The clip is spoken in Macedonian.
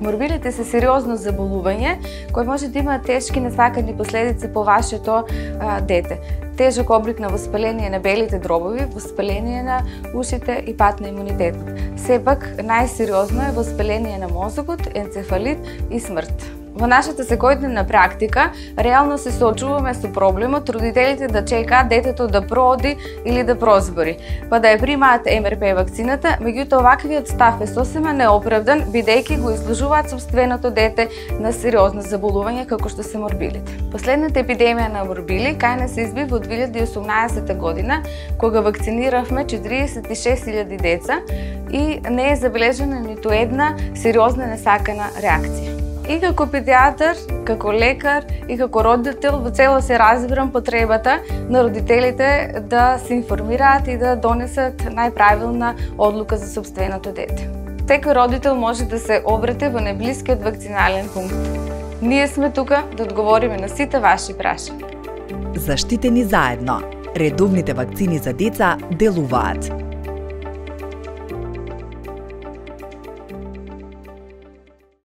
Морбилите се сериозно заболување кој може да има тешки несакани последици по вашето дете. Тежок облик на воспаление на белите дробови, воспаление на ушите и пат на имунитетот. Сепак најсериозно е воспаление на мозокот, енцефалит и смрт. Во нашата секојдневна практика, реално се соочуваме со проблемот родителите да чекаат детето да прооди или да прозбори, па да ја примаат МРП вакцината, меѓутоа ваквиот став е сосема неоправдан, бидејќи го изложуваат сопственото дете на сериозно заболување како што се морбилите. Последната епидемија на морбили кај нас се изби во 2018 година, кога вакциниравме 46.000 деца и не е забележена ниту една сериозна несакана реакција. И како педиатар, како лекар и како родител во цело се разбирам потребата на родителите да се информираат и да донесат најправилна одлука за сопственото дете. Секој родител може да се обрати во најблискиот вакцинален пункт. Ние сме тука да одговориме на сите ваши прашања. Заштитени заедно. Редовните вакцини за деца делуваат.